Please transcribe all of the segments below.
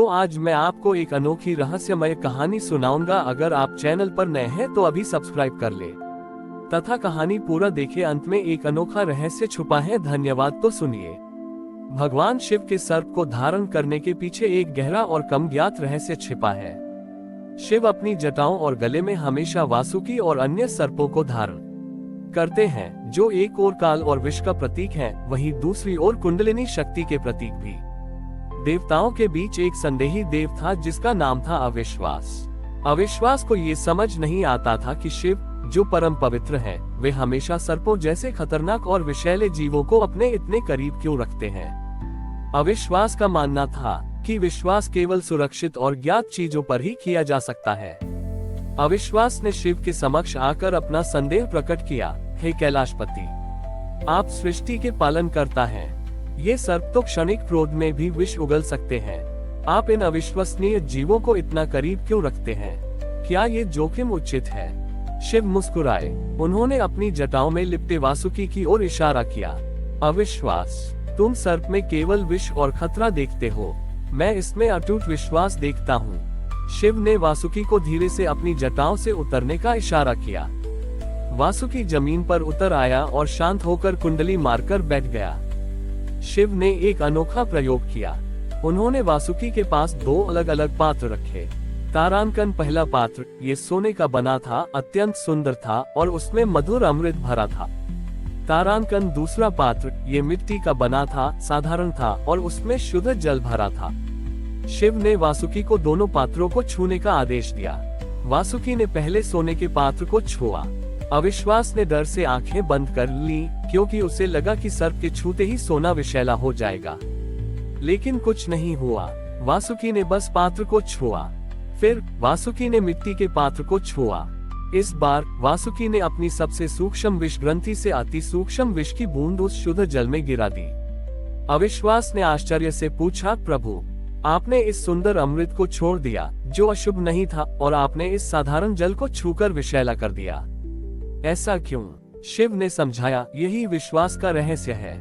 तो आज मैं आपको एक अनोखी रहस्यमय कहानी सुनाऊंगा। अगर आप चैनल पर नए हैं तो अभी सब्सक्राइब कर ले तथा कहानी पूरा देखे। अंत में एक अनोखा रहस्य छुपा है। धन्यवाद। तो सुनिए। भगवान शिव के सर्प को धारण करने के पीछे एक गहरा और कम ज्ञात रहस्य छिपा है। शिव अपनी जटाओं और गले में हमेशा वासुकी और अन्य सर्पों को धारण करते हैं, जो एक ओर काल और विष का प्रतीक हैं, वहीं दूसरी ओर कुंडलिनी शक्ति के प्रतीक भी। देवताओं के बीच एक संदेही देव था जिसका नाम था अविश्वास। अविश्वास को ये समझ नहीं आता था कि शिव, जो परम पवित्र हैं, वे हमेशा सर्पों जैसे खतरनाक और विषैले जीवों को अपने इतने करीब क्यों रखते हैं। अविश्वास का मानना था कि विश्वास केवल सुरक्षित और ज्ञात चीजों पर ही किया जा सकता है। अविश्वास ने शिव के समक्ष आकर अपना संदेह प्रकट किया। हे कैलाशपति, आप सृष्टि के पालन करता हैं। ये सर्प तो क्षणिक क्रोध में भी विष उगल सकते हैं। आप इन अविश्वसनीय जीवों को इतना करीब क्यों रखते हैं? क्या ये जोखिम उचित है? शिव मुस्कुराए। उन्होंने अपनी जटाओं में लिपटे वासुकी की ओर इशारा किया। अविश्वास, तुम सर्प में केवल विष और खतरा देखते हो, मैं इसमें अटूट विश्वास देखता हूँ। शिव ने वासुकी को धीरे से अपनी जटाओं से उतरने का इशारा किया। वासुकी जमीन पर उतर आया और शांत होकर कुंडली मारकर बैठ गया। शिव ने एक अनोखा प्रयोग किया। उन्होंने वासुकी के पास दो अलग अलग पात्र रखे। तारांकन पहला पात्र, ये सोने का बना था, अत्यंत सुंदर था और उसमें मधुर अमृत भरा था। तारांकन दूसरा पात्र, ये मिट्टी का बना था, साधारण था और उसमें शुद्ध जल भरा था। शिव ने वासुकी को दोनों पात्रों को छूने का आदेश दिया। वासुकी ने पहले सोने के पात्र को छुआ। अविश्वास ने डर से आंखें बंद कर ली, क्योंकि उसे लगा कि सर्प के छूते ही सोना विषैला हो जाएगा। लेकिन कुछ नहीं हुआ। वासुकी ने बस पात्र को छुआ। फिर वासुकी ने मिट्टी के पात्र को छुआ। इस बार वासुकी ने अपनी सबसे सूक्ष्म विष ग्रंथि से अति सूक्ष्म विष की बूंद उस शुद्ध जल में गिरा दी। अविश्वास ने आश्चर्य से पूछा, प्रभु, आपने इस सुंदर अमृत को छोड़ दिया जो अशुभ नहीं था, और आपने इस साधारण जल को छूकर विषैला कर दिया। ऐसा क्यों? शिव ने समझाया, यही विश्वास का रहस्य है।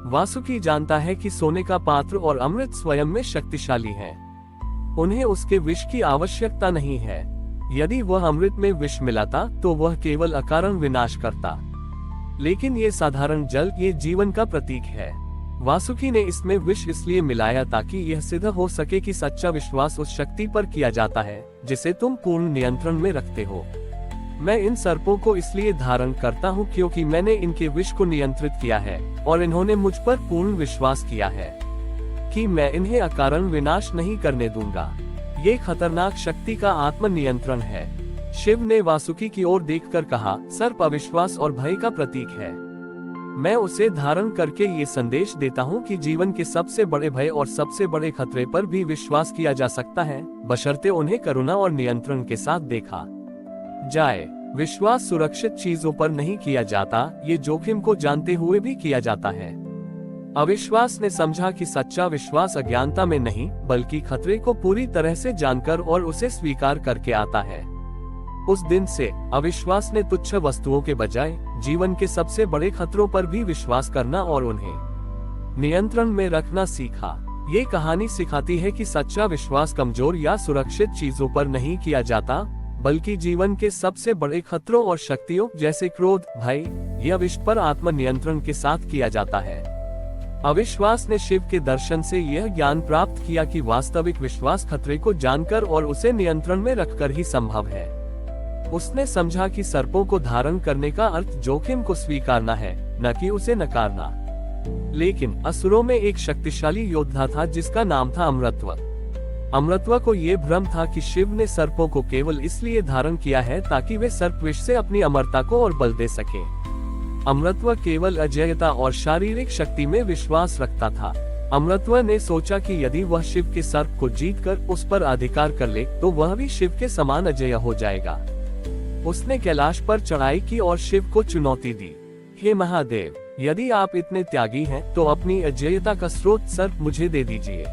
वासुकी जानता है कि सोने का पात्र और अमृत स्वयं में शक्तिशाली है। उन्हें उसके विष की आवश्यकता नहीं है। यदि वह अमृत में विष मिलाता तो वह केवल अकारण विनाश करता। लेकिन ये साधारण जल, ये जीवन का प्रतीक है। वासुकी ने इसमें विष इसलिए मिलाया ताकि यह सिद्ध हो सके कि सच्चा विश्वास उस शक्ति पर किया जाता है जिसे तुम पूर्ण नियंत्रण में रखते हो। मैं इन सर्पों को इसलिए धारण करता हूँ क्योंकि मैंने इनके विष को नियंत्रित किया है और इन्होंने मुझ पर पूर्ण विश्वास किया है कि मैं इन्हें अकारण विनाश नहीं करने दूंगा। ये खतरनाक शक्ति का आत्म नियंत्रण है। शिव ने वासुकी की ओर देखकर कहा, सर्प अविश्वास और भय का प्रतीक है। मैं उसे धारण करके ये संदेश देता हूँ कि जीवन के सबसे बड़े भय और सबसे बड़े खतरे पर भी विश्वास किया जा सकता है, बशर्ते उन्हें करुणा और नियंत्रण के साथ देखा जाए। विश्वास सुरक्षित चीजों पर नहीं किया जाता, ये जोखिम को जानते हुए भी किया जाता है। अविश्वास ने समझा कि सच्चा विश्वास अज्ञानता में नहीं, बल्कि खतरे को पूरी तरह से जानकर और उसे स्वीकार करके आता है। उस दिन से अविश्वास ने तुच्छ वस्तुओं के बजाय जीवन के सबसे बड़े खतरों पर भी विश्वास करना और उन्हें नियंत्रण में रखना सीखा। ये कहानी सिखाती है कि सच्चा विश्वास कमजोर या सुरक्षित चीजों पर नहीं किया जाता, बल्कि जीवन के सबसे बड़े खतरों और शक्तियों जैसे क्रोध, भय या विष पर आत्म नियंत्रण के साथ किया जाता है। अविश्वास ने शिव के दर्शन से यह ज्ञान प्राप्त किया कि वास्तविक विश्वास खतरे को जानकर और उसे नियंत्रण में रखकर ही संभव है। उसने समझा कि सर्पों को धारण करने का अर्थ जोखिम को स्वीकारना है, न कि उसे नकारना। लेकिन असुरों में एक शक्तिशाली योद्धा था जिसका नाम था अमृतत्व। अमृतत्व को ये भ्रम था कि शिव ने सर्पों को केवल इसलिए धारण किया है ताकि वे सर्प विष से अपनी अमरता को और बल दे सके। अमृतत्व केवल अजेयता और शारीरिक शक्ति में विश्वास रखता था। अमृतत्व ने सोचा कि यदि वह शिव के सर्प को जीतकर उस पर अधिकार कर ले तो वह भी शिव के समान अजेय हो जाएगा। उसने कैलाश पर चढ़ाई की और शिव को चुनौती दी, हे महादेव, यदि आप इतने त्यागी हैं तो अपनी अजेयता का स्रोत सर्प मुझे दे दीजिए।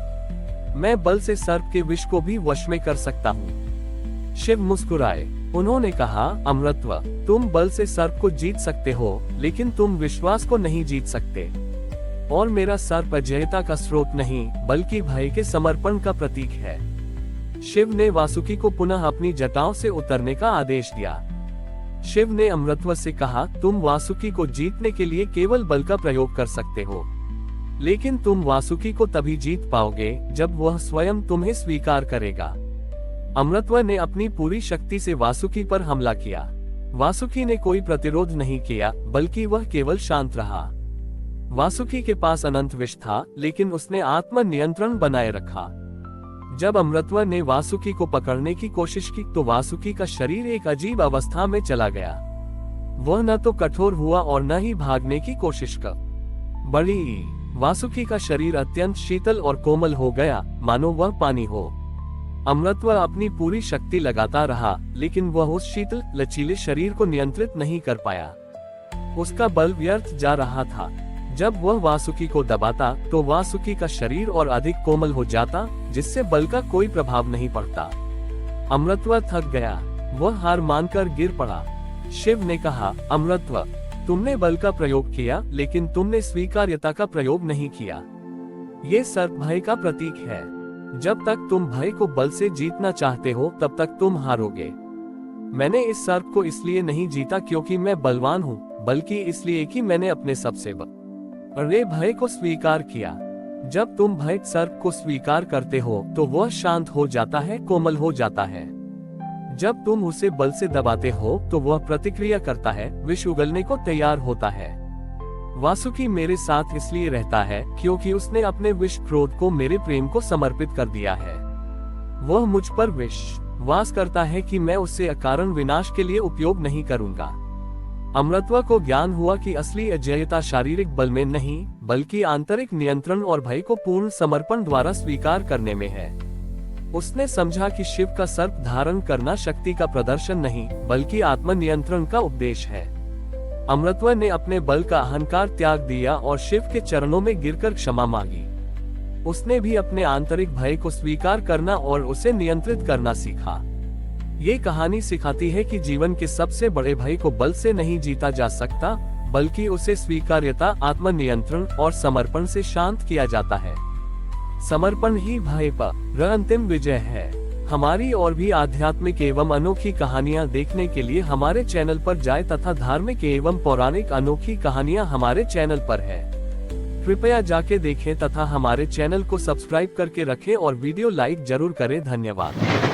मैं बल से सर्प के विष को भी वश में कर सकता हूँ। शिव मुस्कुराए। उन्होंने कहा, अमृतत्व, तुम बल से सर्प को जीत सकते हो, लेकिन तुम विश्वास को नहीं जीत सकते। और मेरा सर्प अजयता का स्रोत नहीं बल्कि भय के समर्पण का प्रतीक है। शिव ने वासुकी को पुनः अपनी जटाओं से उतरने का आदेश दिया। शिव ने अमृतव से कहा, तुम वासुकी को जीतने के लिए केवल बल का प्रयोग कर सकते हो, लेकिन तुम वासुकी को तभी जीत पाओगे जब वह स्वयं तुम्हें स्वीकार करेगा। अमृतव ने अपनी पूरी शक्ति से वासुकी पर हमला किया। वासुकी ने कोई प्रतिरोध नहीं किया, बल्कि वह केवल शांत रहा। वासुकी के पास अनंत विष था, लेकिन उसने आत्म नियंत्रण बनाए रखा। जब अमृतव ने वासुकी को पकड़ने की कोशिश की तो वासुकी का शरीर एक अजीब अवस्था में चला गया। वह न तो कठोर हुआ और न ही भागने की कोशिश कर बड़ी। वासुकी का शरीर अत्यंत शीतल और कोमल हो गया, मानो वह पानी हो। अमृतव अपनी पूरी शक्ति लगाता रहा, लेकिन वह उस शीतल लचीले शरीर को नियंत्रित नहीं कर पाया। उसका बल व्यर्थ जा रहा था। जब वह वासुकी को दबाता तो वासुकी का शरीर और अधिक कोमल हो जाता, जिससे बल का कोई प्रभाव नहीं पड़ता। अमृतव थक गया, वह हार मानकर गिर पड़ा। शिव ने कहा, अमृतव, तुमने बल का प्रयोग किया, लेकिन तुमने स्वीकार्यता का प्रयोग नहीं किया। ये सर्प भय का प्रतीक है। जब तक तुम भय को बल से जीतना चाहते हो, तब तक तुम हारोगे। मैंने इस सर्प को इसलिए नहीं जीता क्योंकि मैं बलवान हूँ, बल्कि इसलिए कि मैंने अपने सबसे बड़े भय को स्वीकार किया। जब तुम भय सर्प को स्वीकार करते हो तो वह शांत हो जाता है, कोमल हो जाता है। जब तुम उसे बल से दबाते हो तो वह प्रतिक्रिया करता है, विष उगलने को तैयार होता है। वासुकी मेरे साथ इसलिए रहता है क्योंकि उसने अपने विष क्रोध को मेरे प्रेम को समर्पित कर दिया है। वह मुझ पर विश्वास करता है कि मैं उससे अकारण विनाश के लिए उपयोग नहीं करूंगा। अमृतव को ज्ञान हुआ कि असली अजेयता शारीरिक बल में नहीं, बल्कि आंतरिक नियंत्रण और भय को पूर्ण समर्पण द्वारा स्वीकार करने में है। उसने समझा कि शिव का सर्प धारण करना शक्ति का प्रदर्शन नहीं, बल्कि आत्मनियंत्रण का उपदेश है। अमृतव ने अपने बल का अहंकार त्याग दिया और शिव के चरणों में गिरकर क्षमा मांगी। उसने भी अपने आंतरिक भय को स्वीकार करना और उसे नियंत्रित करना सीखा। ये कहानी सिखाती है कि जीवन के सबसे बड़े भय को बल से नहीं जीता जा सकता, बल्कि उसे स्वीकार्यता, आत्मनियंत्रण और समर्पण से शांत किया जाता है। समर्पण ही भय पर अंतिम विजय है। हमारी और भी आध्यात्मिक एवं अनोखी कहानियाँ देखने के लिए हमारे चैनल पर जाएं तथा धार्मिक एवं पौराणिक अनोखी कहानियाँ हमारे चैनल पर है। कृपया जाके देखें तथा हमारे चैनल को सब्सक्राइब करके रखें और वीडियो लाइक जरूर करें। धन्यवाद।